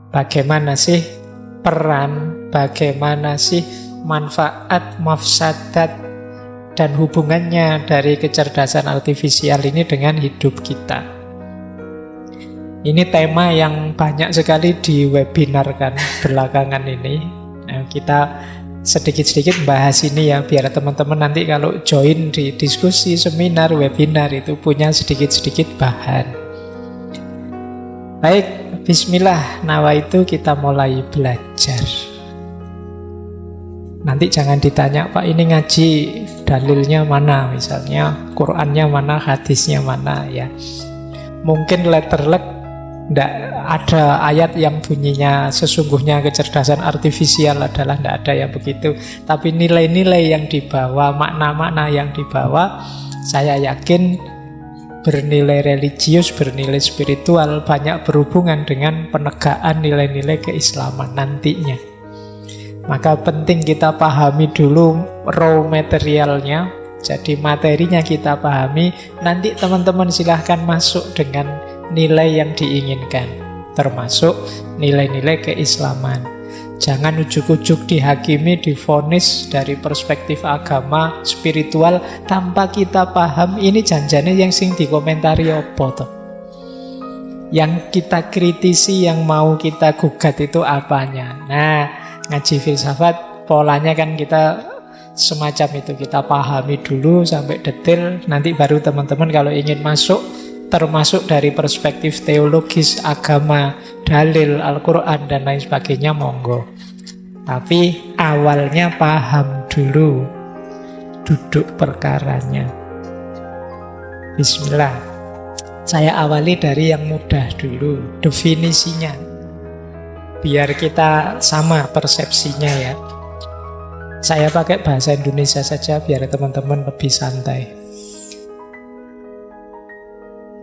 Bagaimana sih peran, bagaimana sih manfaat, mafsadat, dan hubungannya dari kecerdasan artifisial ini dengan hidup kita. Ini tema yang banyak sekali di webinar kan belakangan ini. Nah, kita sedikit-sedikit bahas ini ya, biar teman-teman nanti kalau join di diskusi, seminar, webinar itu punya sedikit-sedikit bahan. Baik, bismillah, nawaitu kita mulai belajar. Nanti jangan ditanya, Pak ini ngaji dalilnya mana, misalnya Qurannya mana, hadisnya mana ya. Mungkin letterlek tidak ada ayat yang bunyinya sesungguhnya kecerdasan artifisial adalah, tidak ada yang begitu. Tapi nilai-nilai yang dibawa, makna-makna yang dibawa, saya yakin bernilai religius, bernilai spiritual, banyak berhubungan dengan penegakan nilai-nilai keislaman nantinya. Maka penting kita pahami dulu raw materialnya. Jadi materinya kita pahami, nanti teman-teman silahkan masuk dengan nilai yang diinginkan, termasuk nilai-nilai keislaman. Jangan ujuk-ujuk dihakimi, divonis dari perspektif agama, spiritual, tanpa kita paham ini janjane yang sing dikomentari apa toh. Yang kita kritisi, yang mau kita gugat itu apanya. Nah, ngaji filsafat polanya kan kita semacam itu, kita pahami dulu sampai detail, nanti baru teman-teman kalau ingin masuk, termasuk dari perspektif teologis, agama, dalil, Al-Quran, dan lain sebagainya, monggo. Tapi awalnya paham dulu duduk perkaranya. Bismillah. Saya awali dari yang mudah dulu, definisinya. Biar kita sama persepsinya ya. Saya pakai bahasa Indonesia saja biar teman-teman lebih santai.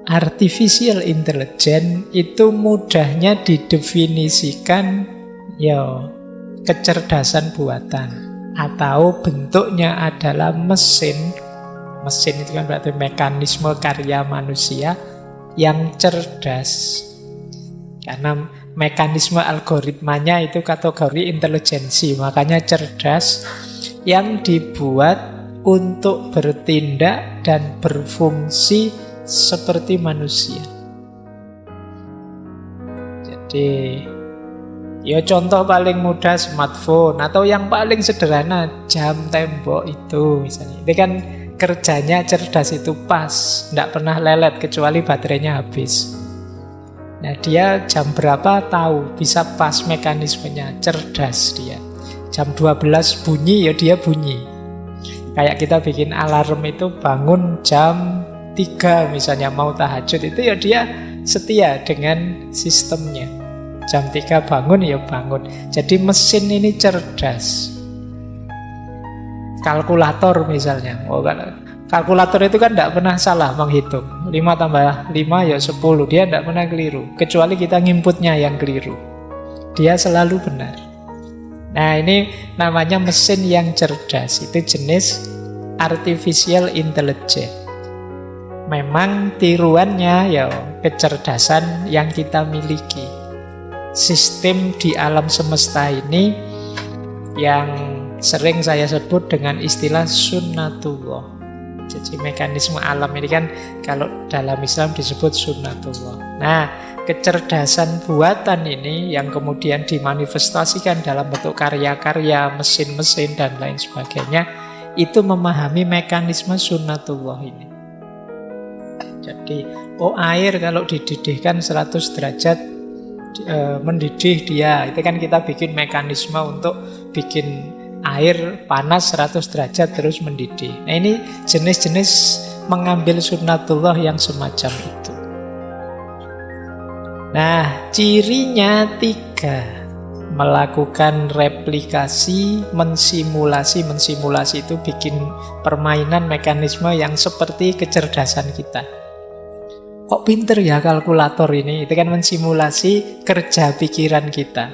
Artificial intelligence itu mudahnya didefinisikan ya kecerdasan buatan, atau bentuknya adalah mesin. Mesin itu kan berarti mekanisme karya manusia yang cerdas. Karena mekanisme algoritmanya itu kategori intelijensi, makanya cerdas, yang dibuat untuk bertindak dan berfungsi seperti manusia. Jadi ya contoh paling mudah smartphone, atau yang paling sederhana jam tembok itu misalnya. Itu kan kerjanya cerdas, itu pas, tidak pernah lelet kecuali baterainya habis. Nah dia jam berapa tahu, bisa pas mekanismenya, cerdas dia. Jam 12 bunyi ya dia bunyi. Kayak kita bikin alarm itu bangun jam 3 misalnya mau tahajud, itu ya dia setia dengan sistemnya. Jam 3 bangun ya bangun. Jadi mesin ini cerdas. Kalkulator misalnya, kalkulator itu kan tidak pernah salah menghitung. 5 tambah 5 ya 10, dia tidak pernah keliru. Kecuali kita nginputnya yang keliru, dia selalu benar. Nah ini namanya mesin yang cerdas. Itu jenis artificial intelligence. Memang tiruannya ya kecerdasan yang kita miliki. Sistem di alam semesta ini yang sering saya sebut dengan istilah sunnatullah. Jadi mekanisme alam ini kan kalau dalam Islam disebut sunnatullah. Nah, kecerdasan buatan ini yang kemudian dimanifestasikan dalam bentuk karya-karya, mesin-mesin dan lain sebagainya, itu memahami mekanisme sunnatullah ini. Jadi, air kalau dididihkan 100 derajat mendidih dia, itu kan kita bikin mekanisme untuk bikin air panas 100 derajat terus mendidih. Nah ini jenis-jenis mengambil sunnatullah yang semacam itu. Nah cirinya 3. Melakukan replikasi, mensimulasi. Mensimulasi itu bikin permainan mekanisme yang seperti kecerdasan kita. Kok pinter ya kalkulator ini? Itu kan mensimulasi kerja pikiran kita.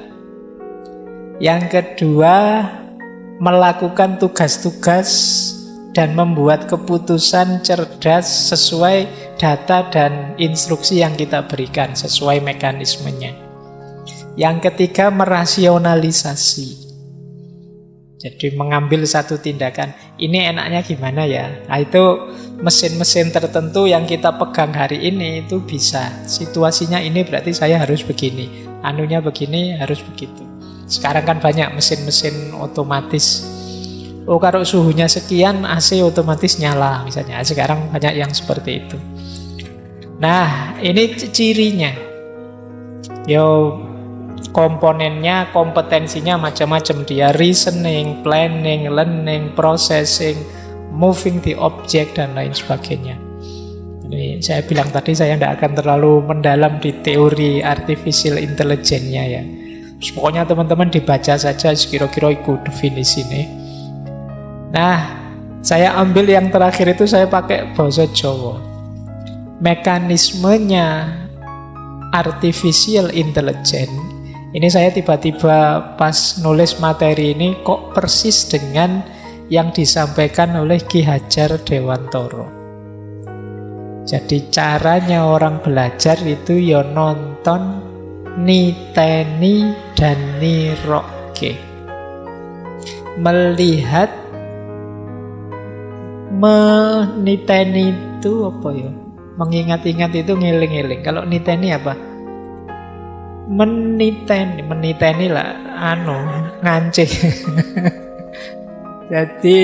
Yang kedua, melakukan tugas-tugas dan membuat keputusan cerdas sesuai data dan instruksi yang kita berikan, sesuai mekanismenya. Yang ketiga, merasionalisasi. Jadi mengambil satu tindakan, ini enaknya gimana ya? Nah, itu mesin-mesin tertentu yang kita pegang hari ini itu bisa. Situasinya ini berarti saya harus begini. Anunya begini, harus begitu. Sekarang kan banyak mesin-mesin otomatis. Oh, kalau suhunya sekian, AC otomatis nyala misalnya. Sekarang banyak yang seperti itu. Nah, ini cirinya. Yo, komponennya, kompetensinya macam-macam. Dia reasoning, planning, learning, processing, moving the object, dan lain sebagainya. Ini saya bilang tadi, saya tidak akan terlalu mendalam di teori artificial intelligence-nya ya. Terus pokoknya teman-teman dibaca saja, kira-kira ikut definisi ini. Nah, saya ambil yang terakhir itu, saya pakai bahasa Jawa. Mekanismenya artificial intelligence ini saya tiba-tiba pas nulis materi ini kok persis dengan yang disampaikan oleh Ki Hajar Dewantara. Jadi caranya orang belajar itu ya nonton, niteni, dan nirokke. Melihat, meniteni itu apa ya? Mengingat-ingat itu ngiling-ngiling. Kalau niteni apa? Meniteni lah, ngancing. Jadi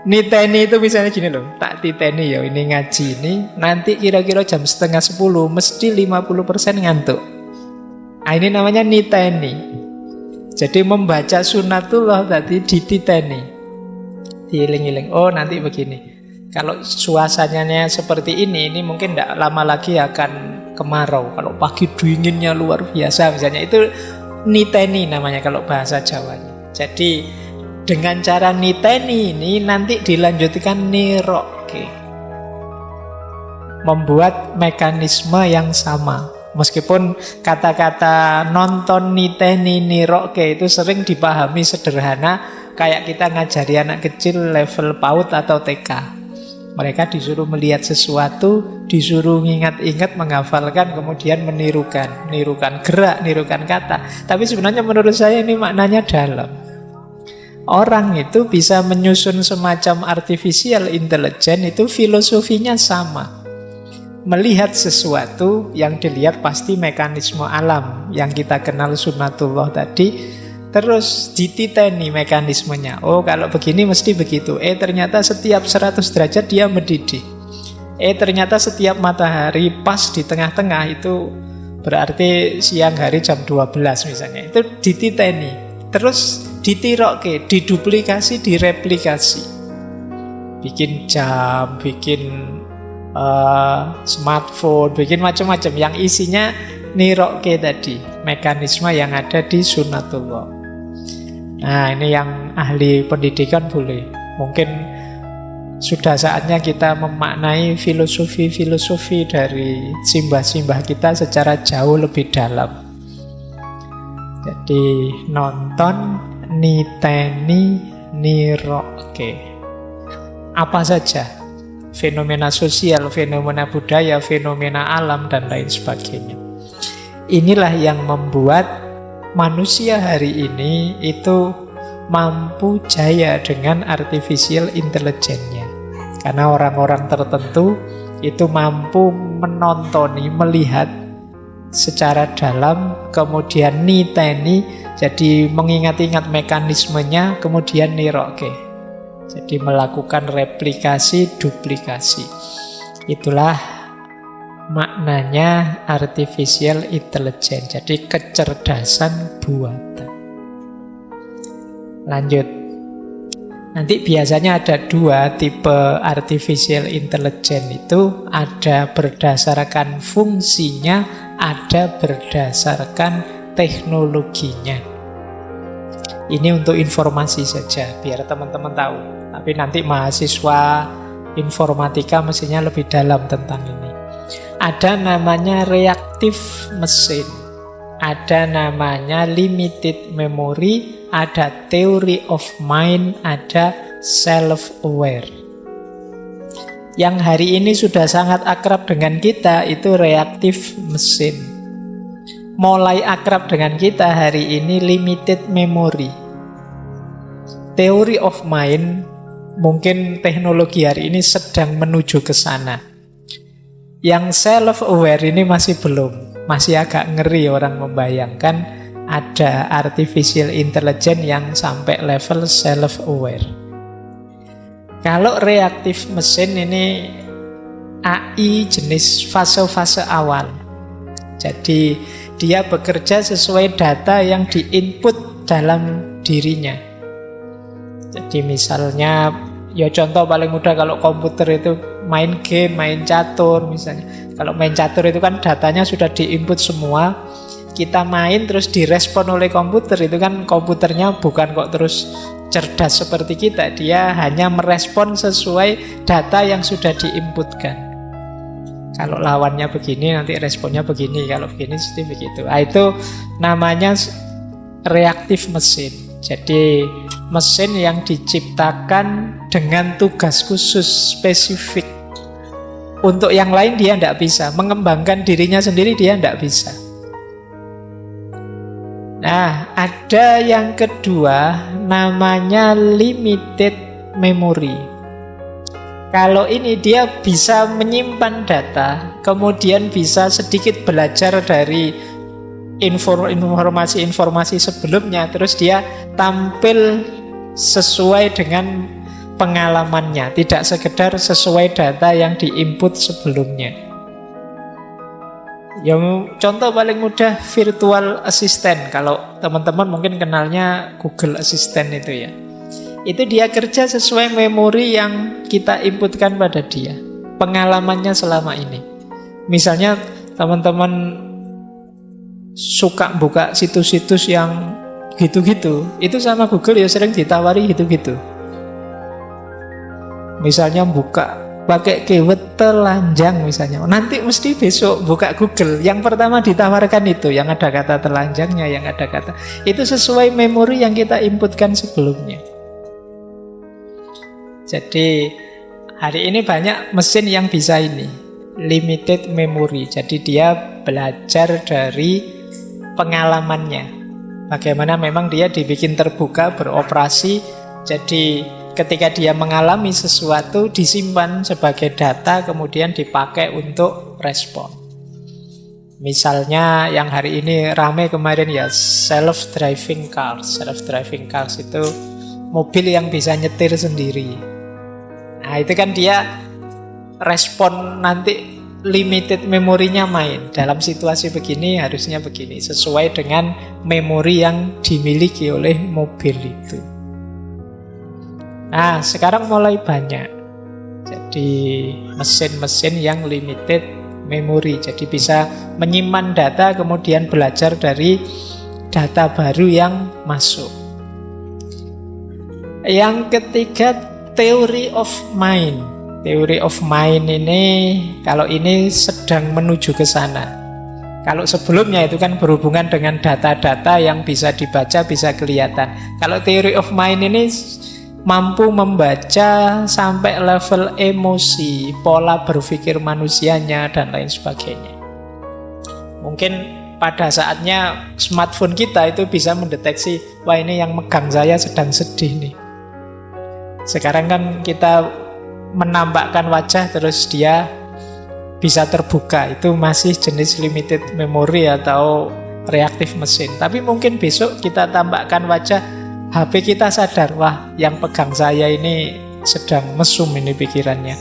niteni itu misalnya gini loh, tak titeni ya, ini ngaji ini nanti kira-kira jam 9:30 mesti 50% ngantuk. Nah, ini namanya niteni. Jadi membaca sunatullah tadi dititeni, diiling-iling. Oh, nanti begini. Kalau suasananya seperti ini mungkin tidak lama lagi akan kemarau. Kalau pagi dinginnya luar biasa misalnya, itu niteni namanya kalau bahasa Jawanya. Jadi dengan cara niteni ini nanti dilanjutkan nirokke, membuat mekanisme yang sama. Meskipun kata-kata nonton, niteni, nirokke itu sering dipahami sederhana, kayak kita ngajari anak kecil level PAUD atau TK. Mereka disuruh melihat sesuatu, disuruh ingat-ingat, menghafalkan, kemudian menirukan. Nirukan gerak, nirukan kata. Tapi sebenarnya menurut saya ini maknanya dalam. Orang itu bisa menyusun semacam artificial intelligence, itu filosofinya sama. Melihat sesuatu, yang dilihat pasti mekanisme alam yang kita kenal sunatullah tadi. Terus dititeni mekanismenya. Oh, kalau begini mesti begitu. Ternyata setiap 100 derajat dia mendidih. Ternyata setiap matahari pas di tengah-tengah itu berarti siang hari jam 12 misalnya. Itu dititeni. Terus ditirokke, diduplikasi, direplikasi. Bikin jam, bikin smartphone, bikin macam-macam yang isinya nirokke tadi, mekanisme yang ada di sunatullah. Nah, ini yang ahli pendidikan boleh. Mungkin sudah saatnya kita memaknai filosofi-filosofi dari simbah-simbah kita secara jauh lebih dalam. Jadi nonton, niteni, nirokke. Apa saja? Fenomena sosial, fenomena budaya, fenomena alam, dan lain sebagainya. Inilah yang membuat manusia hari ini itu mampu jaya dengan artificial intelligence-nya. Karena orang-orang tertentu itu mampu menontoni, melihat secara dalam, kemudian niteni, jadi mengingat-ingat mekanismenya, kemudian nirokke. Jadi melakukan replikasi, duplikasi. Itulah maknanya artificial intelligence. Jadi kecerdasan buatan. Lanjut. Nanti biasanya ada dua tipe artificial intelligence itu. Ada berdasarkan fungsinya, ada berdasarkan teknologinya. Ini untuk informasi saja, biar teman-teman tahu. Tapi nanti mahasiswa informatika mestinya lebih dalam tentang ini. Ada namanya reactive machine, ada namanya limited memory, ada theory of mind, ada self-aware. Yang hari ini sudah sangat akrab dengan kita itu reactive machine. mulai akrab dengan kita hari ini, limited memory. Theory of mind, mungkin teknologi hari ini sedang menuju ke sana. Yang self-aware ini masih belum. Masih agak ngeri orang membayangkan ada artificial intelligence yang sampai level self-aware. Kalau reactive mesin ini AI jenis fase-fase awal. Jadi dia bekerja sesuai data yang diinput dalam dirinya. Jadi misalnya, ya contoh paling mudah kalau komputer itu main game, main catur misalnya. Kalau main catur itu kan datanya sudah diinput semua. Kita main terus direspon oleh komputer. Itu kan komputernya bukan kok terus cerdas seperti kita. Dia hanya merespon sesuai data yang sudah diinputkan. Kalau lawannya begini, nanti responnya begini. Kalau begini, pasti begitu. Itu namanya reactive mesin. Jadi mesin yang diciptakan dengan tugas khusus spesifik. Untuk yang lain dia tidak bisa. Mengembangkan dirinya sendiri dia tidak bisa. Nah, ada yang kedua namanya limited memory. Kalau ini dia bisa menyimpan data, kemudian bisa sedikit belajar dari informasi-informasi sebelumnya, terus dia tampil sesuai dengan pengalamannya, tidak sekedar sesuai data yang diinput sebelumnya. Yang contoh paling mudah virtual assistant. Kalau teman-teman mungkin kenalnya Google Assistant itu ya. Itu dia kerja sesuai memori yang kita inputkan pada dia, pengalamannya selama ini. Misalnya teman-teman suka buka situs-situs yang gitu-gitu, itu sama Google ya sering ditawari gitu-gitu. Misalnya buka pakai keyword telanjang misalnya, nanti mesti besok buka Google, yang pertama ditawarkan itu, yang ada kata telanjangnya, yang ada kata itu sesuai memori yang kita inputkan sebelumnya. Jadi hari ini banyak mesin yang bisa ini, limited memory. Jadi dia belajar dari pengalamannya, bagaimana memang dia dibikin terbuka, beroperasi. Jadi ketika dia mengalami sesuatu, disimpan sebagai data, kemudian dipakai untuk respon. Misalnya yang hari ini ramai kemarin ya, self-driving cars. Self-driving cars itu mobil yang bisa nyetir sendiri. Nah itu kan dia respon nanti, limited memorinya main. Dalam situasi begini harusnya begini, sesuai dengan memori yang dimiliki oleh mobil itu. Nah sekarang mulai banyak. Jadi mesin-mesin yang limited memory. Jadi bisa menyimpan data, kemudian belajar dari data baru yang masuk. Yang ketiga, theory of mind. Theory of mind ini, kalau ini sedang menuju ke sana. Kalau sebelumnya itu kan berhubungan dengan data-data yang bisa dibaca, bisa kelihatan. Kalau theory of mind ini mampu membaca sampai level emosi, pola berpikir manusianya, dan lain sebagainya. Mungkin pada saatnya smartphone kita itu bisa mendeteksi, wah ini yang megang saya sedang sedih nih. Sekarang kan kita menampakkan wajah terus dia bisa terbuka. Itu masih jenis limited memory atau reactive mesin. Tapi mungkin besok kita tampakkan wajah, HP kita sadar, wah yang pegang saya ini sedang mesum ini pikirannya.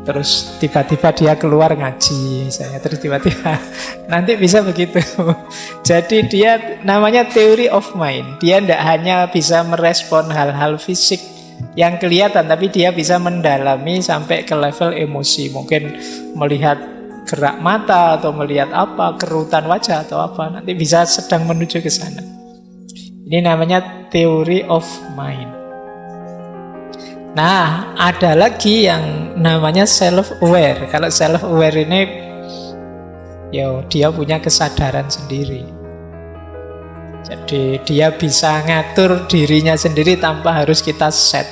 Terus tiba-tiba dia keluar ngaji misalnya, terus tiba-tiba nanti bisa begitu. Jadi dia namanya theory of mind. Dia tidak hanya bisa merespon hal-hal fisik yang kelihatan, tapi dia bisa mendalami sampai ke level emosi. Mungkin melihat gerak mata atau melihat apa, kerutan wajah atau apa, nanti bisa sedang menuju ke sana. Ini namanya theory of mind. Nah, ada lagi yang namanya self-aware. Kalau self-aware ini, ya dia punya kesadaran sendiri. Jadi dia bisa ngatur dirinya sendiri tanpa harus kita set.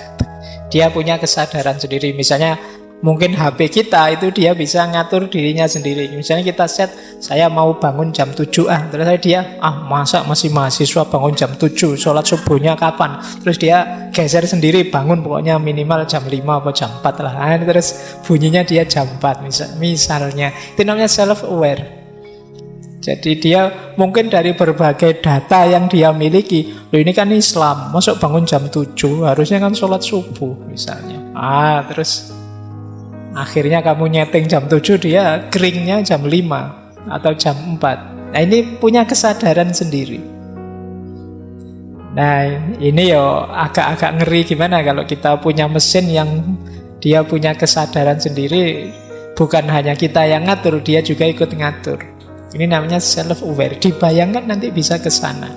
Dia punya kesadaran sendiri. Misalnya Mungkin HP kita itu dia bisa ngatur dirinya sendiri. Misalnya kita set, saya mau bangun jam 7 terus dia, masa masih mahasiswa bangun jam 7, sholat subuhnya kapan? Terus dia geser sendiri, bangun pokoknya minimal jam 5 atau jam 4 lah. Terus bunyinya dia jam 4 misalnya. Itu namanya self-aware. Jadi dia mungkin dari berbagai data yang dia miliki, loh ini kan Islam, masuk bangun jam 7, harusnya kan sholat subuh misalnya. Terus akhirnya kamu nyeting jam 7, dia keringnya jam 5 atau jam 4. Nah ini punya kesadaran sendiri. Nah ini agak-agak ngeri gimana kalau kita punya mesin yang dia punya kesadaran sendiri. Bukan hanya kita yang ngatur, dia juga ikut ngatur. Ini namanya self-aware. Dibayangkan nanti bisa ke sana.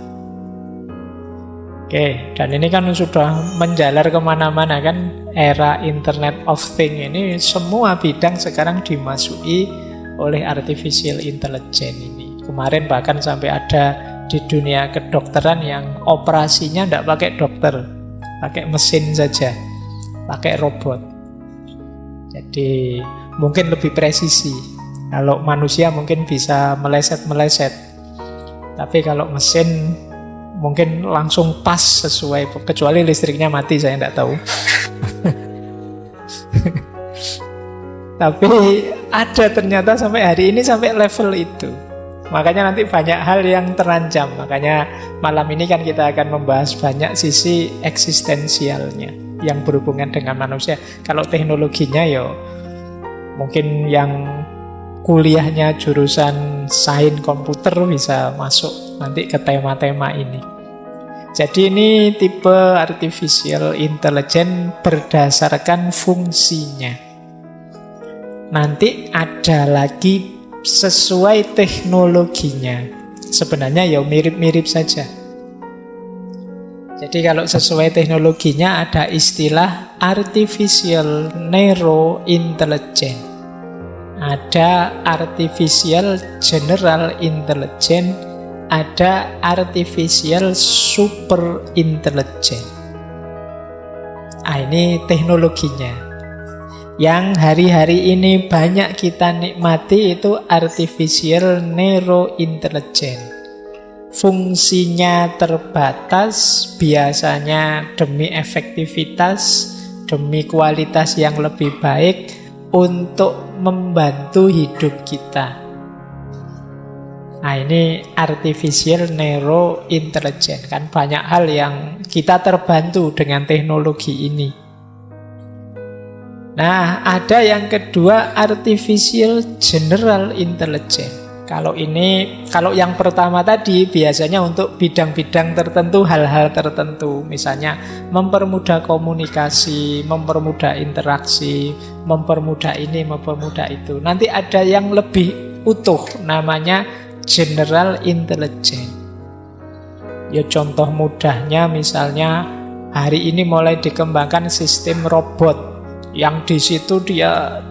Oke, dan ini kan sudah menjalar kemana-mana kan. Era Internet of Things ini semua bidang sekarang dimasuki oleh artificial intelligence ini. Kemarin bahkan sampai ada di dunia kedokteran yang operasinya tidak pakai dokter, pakai mesin saja, pakai robot. Jadi mungkin lebih presisi. Kalau manusia mungkin bisa meleset-meleset, tapi kalau mesin mungkin langsung pas sesuai, kecuali listriknya mati, saya tidak tahu. Tapi ada ternyata sampai hari ini, sampai level itu. Makanya nanti banyak hal yang terancam. Makanya malam ini kan kita akan membahas banyak sisi eksistensialnya yang berhubungan dengan manusia. Kalau teknologinya mungkin yang kuliahnya jurusan sains komputer bisa masuk nanti ke tema-tema ini. Jadi ini tipe artificial intelligence berdasarkan fungsinya. Nanti ada lagi sesuai teknologinya. Sebenarnya mirip-mirip saja. Jadi kalau sesuai teknologinya ada istilah artificial narrow intelligence. Ada artificial general intelligence, ada artificial super intelligence. Ini teknologinya. Yang hari-hari ini banyak kita nikmati itu artificial narrow intelligence. Fungsinya terbatas, biasanya demi efektivitas, demi kualitas yang lebih baik, untuk membantu hidup kita. Nah ini artificial narrow intelligence. Kan banyak hal yang kita terbantu dengan teknologi ini. Nah ada yang kedua artificial general intelligence. Kalau yang pertama tadi biasanya untuk bidang-bidang tertentu, hal-hal tertentu. Misalnya mempermudah komunikasi, mempermudah interaksi, mempermudah ini, mempermudah itu. Nanti ada yang lebih utuh, namanya general intelligence. Contoh mudahnya misalnya hari ini mulai dikembangkan sistem robot yang di situ dia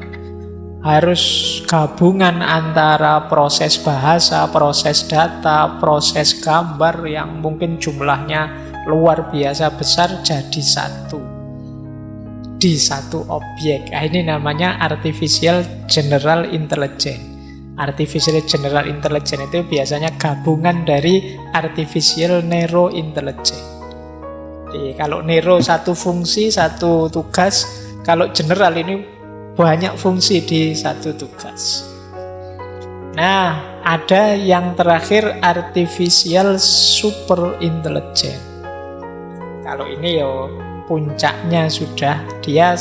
harus gabungan antara proses bahasa, proses data, proses gambar yang mungkin jumlahnya luar biasa besar jadi satu di satu objek. Ini namanya artificial general intelligence. Artificial general intelligence itu biasanya gabungan dari artificial narrow intelligence. Jadi kalau narrow satu fungsi, satu tugas, kalau general ini banyak fungsi di satu tugas. Nah, ada yang terakhir artificial super intelligence. Kalau ini puncaknya sudah dia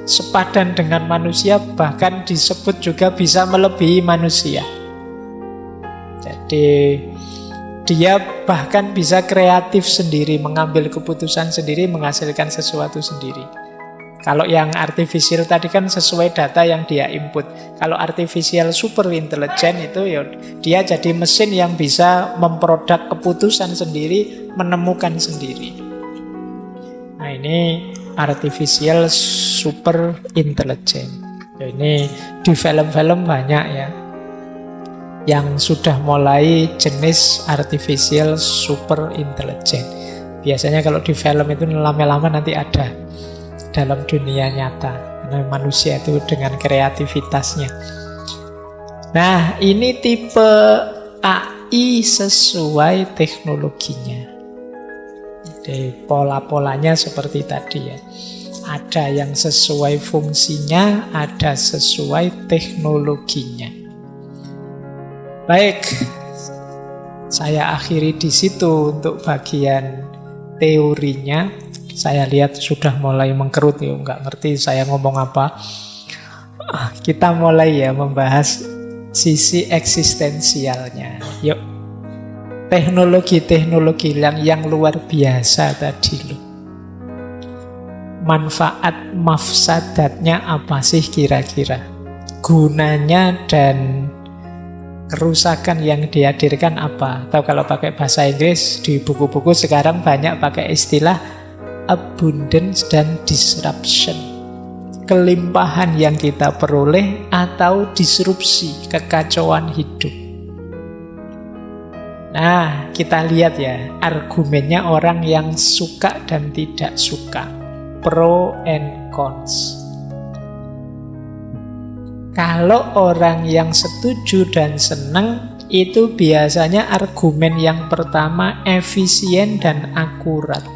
sepadan dengan manusia, bahkan disebut juga bisa melebihi manusia. Jadi dia bahkan bisa kreatif sendiri, mengambil keputusan sendiri, menghasilkan sesuatu sendiri. Kalau yang artificial tadi kan sesuai data yang dia input. Kalau artificial super intelligence itu dia jadi mesin yang bisa memproduk keputusan sendiri, menemukan sendiri. Nah ini artificial super intelligence. Ini di film-film banyak ya yang sudah mulai jenis artificial super intelligence. Biasanya kalau di film itu lama-lama nanti ada dalam dunia nyata. Karena manusia itu dengan kreativitasnya. Nah, ini tipe AI sesuai teknologinya. Jadi pola-polanya seperti tadi ya. Ada yang sesuai fungsinya, ada sesuai teknologinya. Baik, saya akhiri di situ untuk bagian teorinya. Saya lihat sudah mulai mengkerut ya, nggak ngerti saya ngomong apa. Kita mulai ya membahas sisi eksistensialnya. Yuk, teknologi-teknologi yang luar biasa tadi loh. Manfaat mafsadatnya apa sih kira-kira? Gunanya dan kerusakan yang dihadirkan apa? Atau kalau pakai bahasa Inggris di buku-buku sekarang banyak pakai istilah abundance dan disruption. Kelimpahan yang kita peroleh atau disrupsi, kekacauan hidup. Nah, kita lihat ya argumennya orang yang suka dan tidak suka, pro and cons. Kalau orang yang setuju dan senang, itu biasanya argumen yang pertama efisien dan akurat,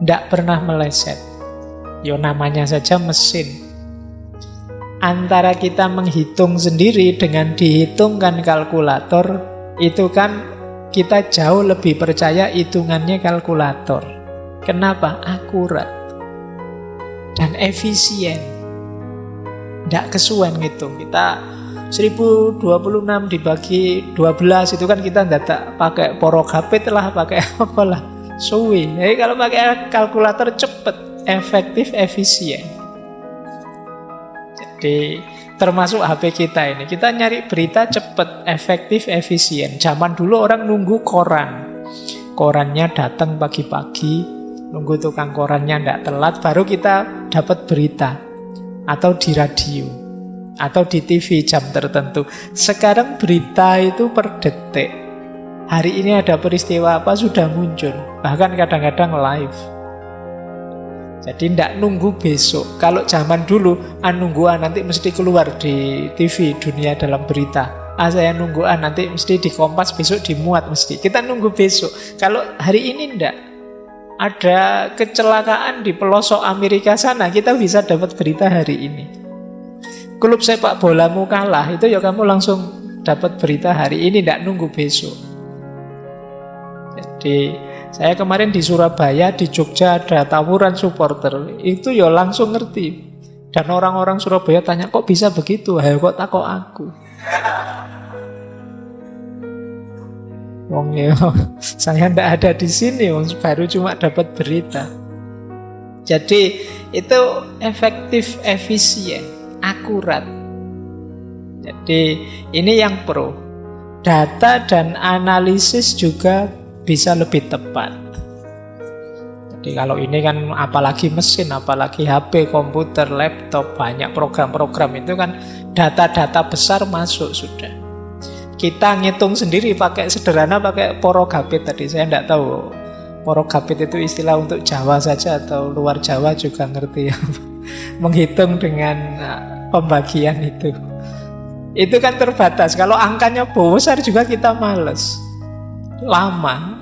tidak pernah meleset. Yo namanya saja mesin. Antara kita menghitung sendiri dengan dihitungkan kalkulator, itu kan kita jauh lebih percaya hitungannya kalkulator. Kenapa? Akurat dan efisien. Tidak kesuwen ngitung. Kita 1026 dibagi 12 itu kan kita tidak pakai porogapit lah, pakai apalah, suwi. Jadi kalau pakai kalkulator cepet, efektif, efisien. Jadi termasuk HP kita ini, kita nyari berita cepet, efektif, efisien. Zaman dulu orang nunggu koran, korannya datang pagi-pagi, nunggu tukang korannya tidak telat, baru kita dapat berita. Atau di radio, atau di TV jam tertentu. Sekarang berita itu per detik. Hari ini ada peristiwa apa sudah muncul, bahkan kadang-kadang live. Jadi tidak nunggu besok. Kalau zaman dulu, nunggu nanti mesti keluar di TV dunia dalam berita. Saya nunggu nanti mesti di Kompas besok dimuat mesti. Kita nunggu besok. Kalau hari ini tidak. Ada kecelakaan di pelosok Amerika sana, kita bisa dapat berita hari ini. Klub sepak bolamu kalah, itu ya kamu langsung dapat berita hari ini, tidak nunggu besok. Jadi saya kemarin di Surabaya, di Jogja ada tawuran supporter, itu ya langsung ngerti. Dan orang-orang Surabaya tanya, kok bisa begitu? Ayo kok takut aku. Wong ya, saya ndak ada di sini, baru cuma dapat berita. Jadi itu efektif, efisien, akurat. Jadi ini yang pro. Data dan analisis juga bisa lebih tepat. Jadi kalau ini kan apalagi mesin, apalagi HP, komputer, laptop, banyak program-program itu kan data-data besar masuk sudah. Kita ngitung sendiri pakai sederhana, pakai porogapit tadi. Saya tidak tahu porogapit itu istilah untuk Jawa saja atau luar Jawa juga ngerti ya. Menghitung dengan pembagian itu. Itu kan terbatas. Kalau angkanya besar juga kita males. Lama.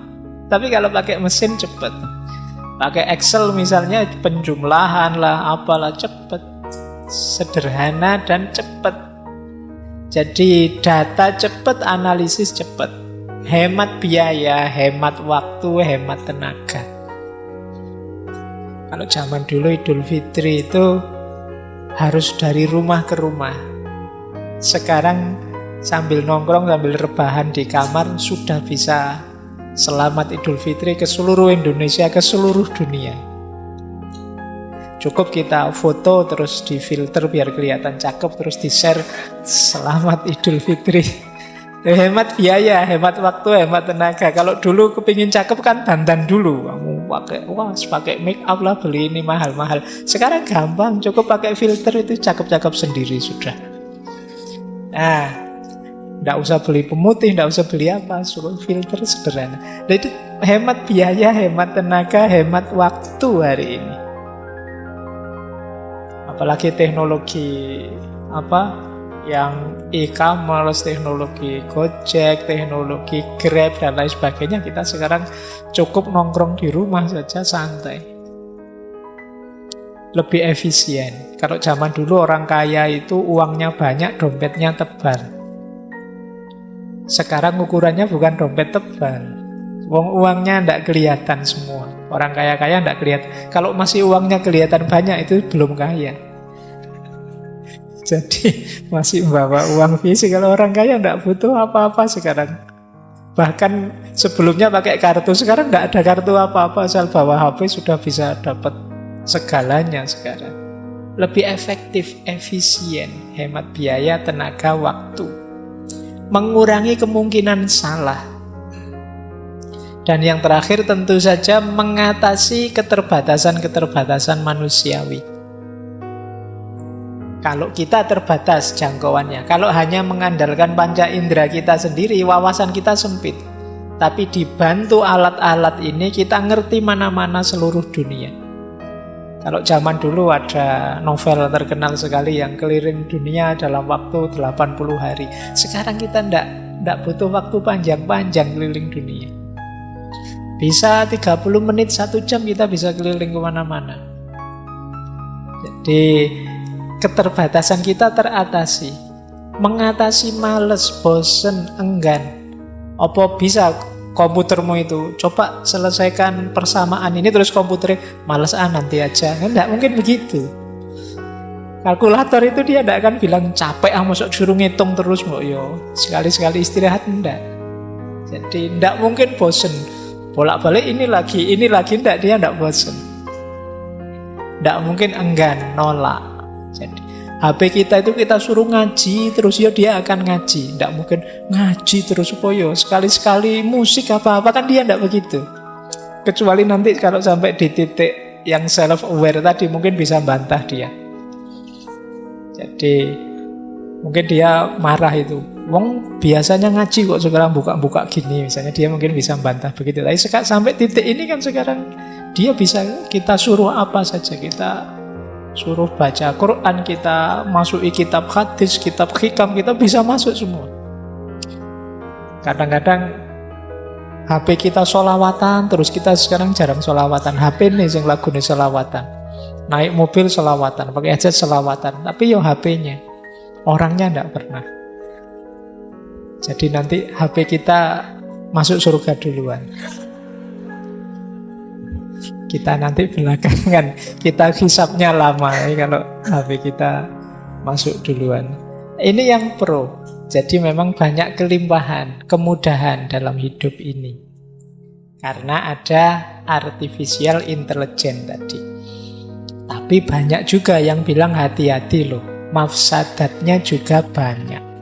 Tapi kalau pakai mesin cepat. Pakai Excel misalnya penjumlahan lah, apalah cepat. Sederhana dan cepat. Jadi data cepat, analisis cepat. Hemat biaya, hemat waktu, hemat tenaga. Kalau zaman dulu Idul Fitri itu harus dari rumah ke rumah. Sekarang sambil nongkrong, sambil rebahan di kamar sudah bisa selamat Idul Fitri ke seluruh Indonesia, ke seluruh dunia. Cukup kita foto terus difilter biar kelihatan cakep, terus di-share selamat Idul Fitri. Hemat biaya, hemat waktu, hemat tenaga. Kalau dulu kepingin cakep kan dandan dulu, kamu pakai make up lah, beli ini mahal-mahal. Sekarang gampang, cukup pakai filter itu cakep-cakep sendiri sudah. Nah, tidak usah beli pemutih, tidak usah beli apa, suruh filter sederhana. Jadi hemat biaya, hemat tenaga, hemat waktu hari ini. Apalagi teknologi yang e-commerce, teknologi Gojek, teknologi Grab dan lain sebagainya, kita sekarang cukup nongkrong di rumah saja santai. Lebih efisien. Kalau zaman dulu orang kaya itu uangnya banyak, dompetnya tebal. Sekarang ukurannya bukan dompet tebal. Uangnya tidak kelihatan semua. Orang kaya-kaya tidak kelihatan. Kalau masih uangnya kelihatan banyak, itu belum kaya. Jadi masih membawa uang fisik. Kalau orang kaya tidak butuh apa-apa sekarang. Bahkan sebelumnya pakai kartu, sekarang tidak ada kartu apa-apa. Asal bawa HP sudah bisa dapat segalanya sekarang. Lebih efektif, efisien, hemat biaya, tenaga, waktu. Mengurangi kemungkinan salah. Dan yang terakhir tentu saja mengatasi keterbatasan-keterbatasan manusiawi. Kalau kita terbatas jangkauannya, kalau hanya mengandalkan panca indera kita sendiri, wawasan kita sempit. Tapi dibantu alat-alat ini, kita ngerti mana-mana seluruh dunia. Kalau zaman dulu ada novel terkenal sekali yang keliling dunia dalam waktu 80 hari. Sekarang kita tidak butuh waktu panjang-panjang keliling dunia. Bisa 30 menit, 1 jam kita bisa keliling kemana-mana. Jadi keterbatasan kita teratasi. Mengatasi males, bosen, enggan. Apa bisa komputermu itu? Coba selesaikan persamaan ini terus komputernya males nanti aja. Enggak mungkin begitu. Kalkulator itu dia tidak akan bilang capek masuk suruh ngitung terus mbok yo. Sekali-sekali istirahat enggak. Jadi enggak mungkin bosen. Bolak-balik ini lagi, enggak, dia enggak bosen. Enggak mungkin enggan, nolak. Jadi HP kita itu kita suruh ngaji terus ya dia akan ngaji. Enggak mungkin ngaji terus supaya sekali-sekali musik apa-apa, kan dia enggak begitu. Kecuali nanti kalau sampai di titik yang self-aware tadi mungkin bisa bantah dia. Jadi mungkin dia marah itu. Wong biasanya ngaji kok sekarang buka-buka gini, misalnya dia mungkin bisa bantah begitu. Tapi sampai titik ini kan sekarang dia bisa kita suruh apa saja, kita suruh baca Quran, kita masuki kitab hadis, kitab hikam, kita bisa masuk semua. Kadang-kadang HP kita sholawatan, terus kita sekarang jarang sholawatan. HP nih yang lagu nih sholawatan. Naik mobil sholawatan, pakai headset sholawatan. Tapi yo HP-nya, orangnya enggak pernah. Jadi nanti HP kita masuk surga duluan. Kita nanti belakangan, kita hisapnya lama kalau HP kita masuk duluan. Ini yang pro. Jadi memang banyak kelimpahan, kemudahan dalam hidup ini. Karena ada artificial intelligence tadi. Tapi banyak juga yang bilang hati-hati loh, mafsadatnya juga banyak.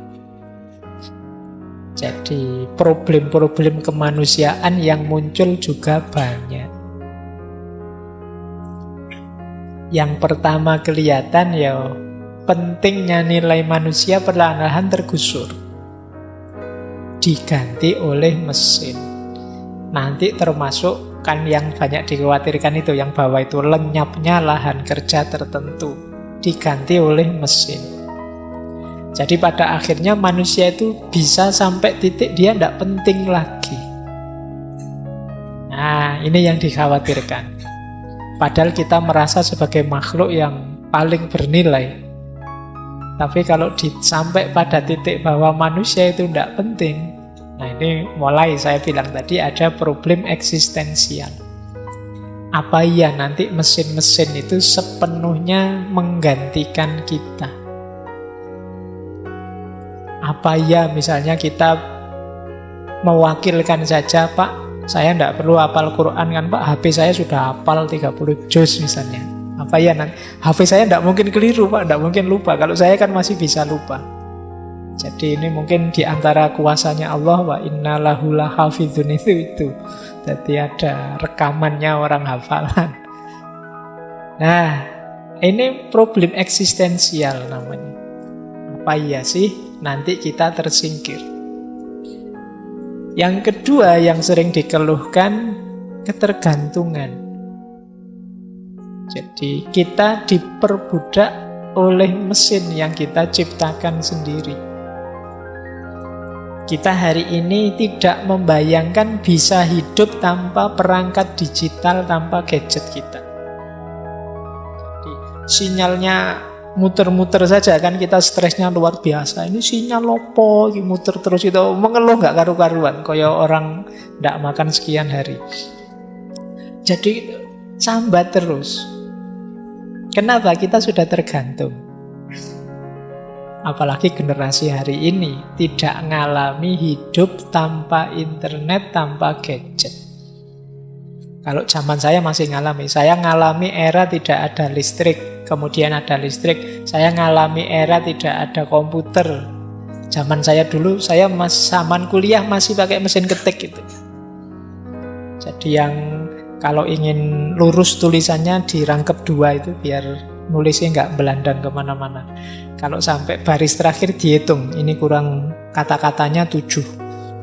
Jadi problem-problem kemanusiaan yang muncul juga banyak. Yang pertama kelihatan ya pentingnya nilai manusia perlahan-lahan tergusur. Diganti oleh mesin. Nanti termasuk kan yang banyak dikhawatirkan itu, yang bawah itu lenyapnya lahan kerja tertentu. Diganti oleh mesin. Jadi pada akhirnya manusia itu bisa sampai titik dia tidak penting lagi. Nah, ini yang dikhawatirkan. Padahal kita merasa sebagai makhluk yang paling bernilai. Tapi kalau sampai pada titik bahwa manusia itu tidak penting, nah ini mulai saya bilang tadi ada problem eksistensial. Apa iya nanti mesin-mesin itu sepenuhnya menggantikan kita? Apa ya misalnya kita mewakilkan saja, Pak, saya tidak perlu hafal Quran kan Pak, HP saya sudah hafal 30 juz misalnya. Apa ya nanti HP saya tidak mungkin keliru Pak, tidak mungkin lupa. Kalau saya kan masih bisa lupa. Jadi ini mungkin di antara kuasanya Allah, wa inna lahu lahafidhun itu. Jadi ada rekamannya orang hafalan. Nah, ini problem eksistensial namanya. Apa iya sih nanti kita tersingkir? Yang kedua yang sering dikeluhkan, ketergantungan. Jadi kita diperbudak oleh mesin yang kita ciptakan sendiri. Kita hari ini tidak membayangkan bisa hidup tanpa perangkat digital, tanpa gadget kita. Jadi, sinyalnya muter-muter saja kan kita stresnya luar biasa. Ini sinyal lopo, muter terus itu mengeluh nggak karu-karuan, kayak orang nggak makan sekian hari. Jadi sambat terus. Kenapa? Kita sudah tergantung. Apalagi generasi hari ini tidak ngalami hidup tanpa internet, tanpa gadget. Kalau zaman saya masih ngalami. Saya ngalami era tidak ada listrik, kemudian ada listrik. Saya ngalami era tidak ada komputer. Zaman saya dulu, saya zaman kuliah masih pakai mesin ketik gitu. Jadi yang kalau ingin lurus tulisannya dirangkep dua itu biar nulisnya nggak belandang kemana-mana. Kalau sampai baris terakhir dihitung, ini kurang kata-katanya 7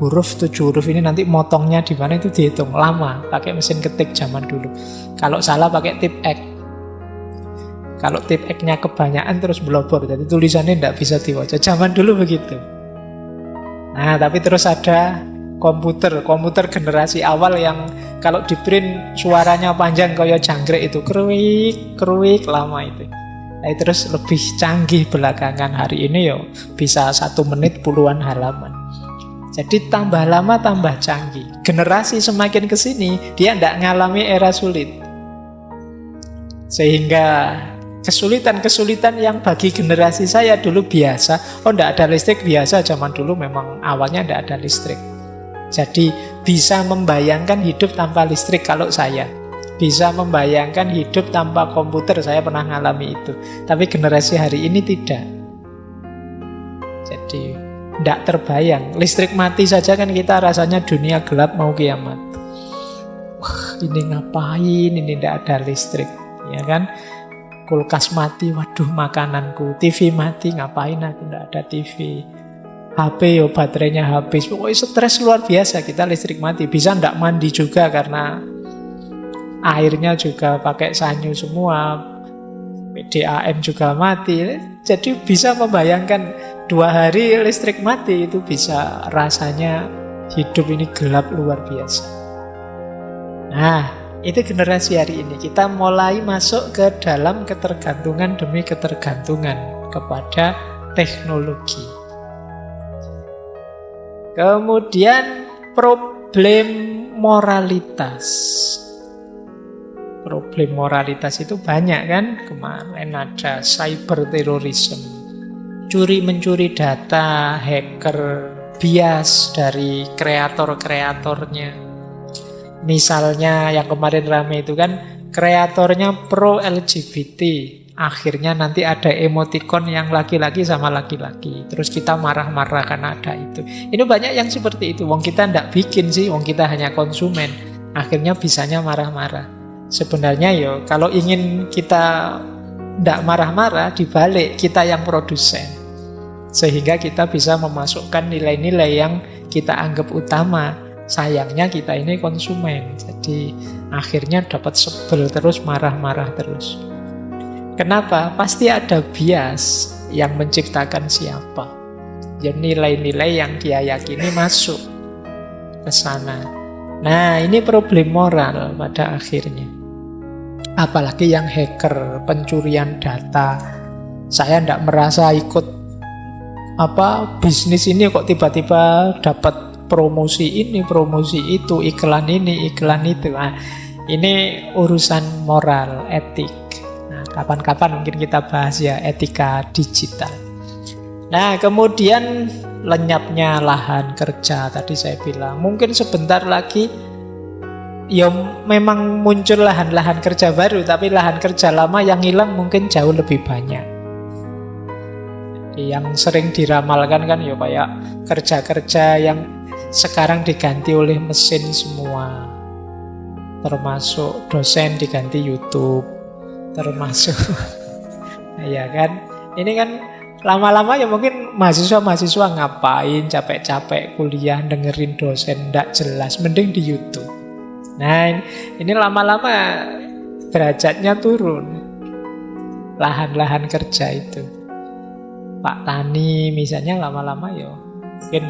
huruf ini nanti motongnya di mana itu dihitung. Lama pakai mesin ketik zaman dulu. Kalau salah pakai tip X. Kalau tip X-nya kebanyakan terus blobor, jadi tulisannya tidak bisa dibaca. Zaman dulu begitu. Nah, tapi terus ada komputer generasi awal yang kalau di print suaranya panjang kayak jangkrik itu, keruik lama itu. Nah, terus lebih canggih belakangan hari ini yo bisa 1 menit puluhan halaman. Jadi tambah lama tambah canggih. Generasi semakin kesini dia tidak ngalami era sulit, sehingga kesulitan-kesulitan yang bagi generasi saya dulu biasa. Oh, tidak ada listrik biasa, zaman dulu memang awalnya tidak ada listrik. Jadi bisa membayangkan hidup tanpa listrik kalau saya. Bisa membayangkan hidup tanpa komputer, saya pernah ngalami itu. Tapi generasi hari ini tidak. Jadi tidak terbayang. Listrik mati saja kan kita rasanya dunia gelap mau kiamat. Wah, ini ngapain, ini tidak ada listrik, ya kan? Kulkas mati, waduh makananku. TV mati, ngapain aku tidak ada TV. HP yo baterainya habis. Pokoknya stres luar biasa kita listrik mati. Bisa tidak mandi juga karena airnya juga pakai sanyu semua. PDAM juga mati. Jadi bisa membayangkan 2 hari listrik mati itu bisa rasanya hidup ini gelap luar biasa. Nah, itu generasi hari ini. Kita mulai masuk ke dalam ketergantungan demi ketergantungan kepada teknologi. Kemudian problem moralitas. Problem moralitas itu banyak kan. Kemarin ada cyber terrorism, curi-mencuri data, hacker, bias dari kreator-kreatornya. Misalnya yang kemarin rame itu kan kreatornya pro LGBT, akhirnya nanti ada emoticon yang laki-laki sama laki-laki, terus kita marah-marah karena ada itu. Ini banyak yang seperti itu. Wong kita ndak bikin sih, wong kita hanya konsumen, akhirnya bisanya marah-marah. Sebenarnya yo kalau ingin kita ndak marah-marah, dibalik kita yang produsen, sehingga kita bisa memasukkan nilai-nilai yang kita anggap utama. Sayangnya kita ini konsumen, jadi akhirnya dapat sebel terus, marah-marah terus. Kenapa? Pasti ada bias yang menciptakan siapa. Ya, nilai-nilai yang dia yakini masuk ke sana. Nah, ini problem moral pada akhirnya. Apalagi yang hacker, pencurian data. Saya tidak merasa ikut bisnis ini kok tiba-tiba dapat promosi ini, promosi itu, iklan ini, iklan itu. Nah, ini urusan moral, etik. Nah, kapan-kapan mungkin kita bahas ya etika digital. Nah, kemudian lenyapnya lahan kerja tadi saya bilang. Mungkin sebentar lagi ya memang muncul lahan-lahan kerja baru, tapi lahan kerja lama yang hilang mungkin jauh lebih banyak. Yang sering diramalkan kan ya kayak kerja-kerja yang sekarang diganti oleh mesin semua. Termasuk dosen diganti YouTube, termasuk ya kan. Ini kan lama-lama ya mungkin mahasiswa ngapain capek-capek kuliah dengerin dosen ndak jelas, mending di YouTube. Nah, ini lama-lama derajatnya turun. Lahan-lahan kerja itu. Pak Tani misalnya lama-lama ya mungkin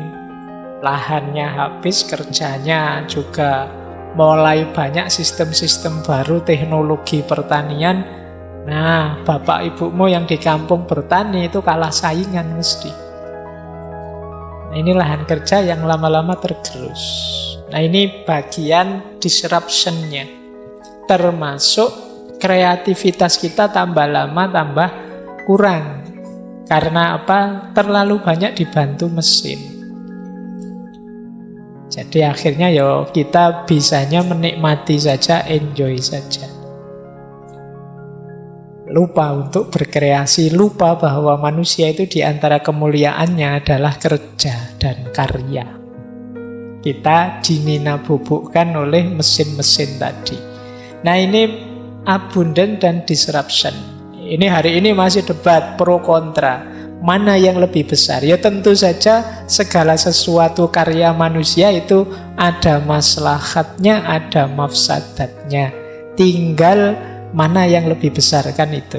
lahannya habis, kerjanya juga mulai banyak sistem-sistem baru, teknologi pertanian. Nah, bapak ibumu yang di kampung bertani itu kalah saingan mesti. Nah, ini lahan kerja yang lama-lama tergerus. Nah, ini bagian disruption-nya. Termasuk kreativitas kita tambah lama tambah kurang. Karena apa? Terlalu banyak dibantu mesin. Jadi akhirnya ya kita bisanya menikmati saja, enjoy saja. Lupa untuk berkreasi, lupa bahwa manusia itu di antara kemuliaannya adalah kerja dan karya. Kita dinina-bubukkan oleh mesin-mesin tadi. Nah, ini abundant dan disruption. Ini hari ini masih debat pro kontra. Mana yang lebih besar? Ya tentu saja segala sesuatu karya manusia itu ada maslahatnya, ada mafsadatnya. Tinggal mana yang lebih besar kan itu.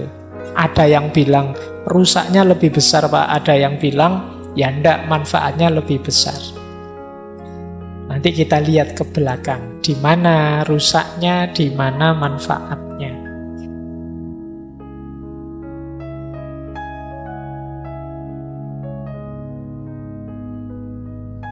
Ada yang bilang rusaknya lebih besar Pak, ada yang bilang ya enggak, manfaatnya lebih besar. Nanti kita lihat ke belakang, di mana rusaknya, di mana manfaatnya.